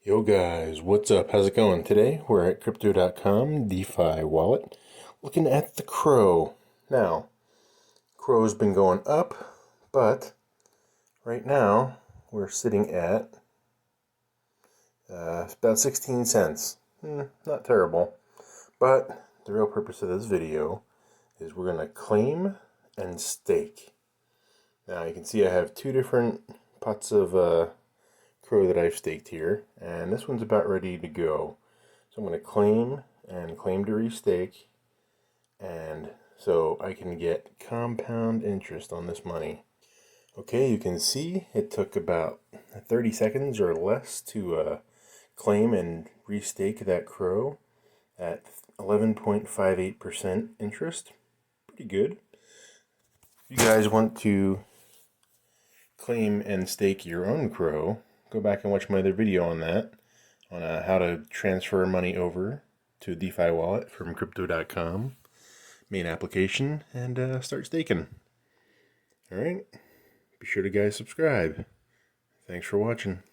Yo guys, what's up? How's it going? Today we're at crypto.com DeFi wallet looking at the CRO. Now, CRO's been going up, but right now we're sitting at about 16 cents. Not terrible, but the real purpose of this video is we're going to claim and stake. Now you can see I have two different pots of CRO that I've staked here, and this one's about ready to go. So I'm going to claim and claim to restake, and so I can get compound interest on this money. Okay, you can see it took about 30 seconds or less to claim and restake that CRO at 11.58% interest. Pretty good. If you guys want to claim and stake your own CRO, go back and watch my other video on that, on how to transfer money over to a DeFi wallet from crypto.com, main application, and start staking. Alright, be sure to guys subscribe. Thanks for watching.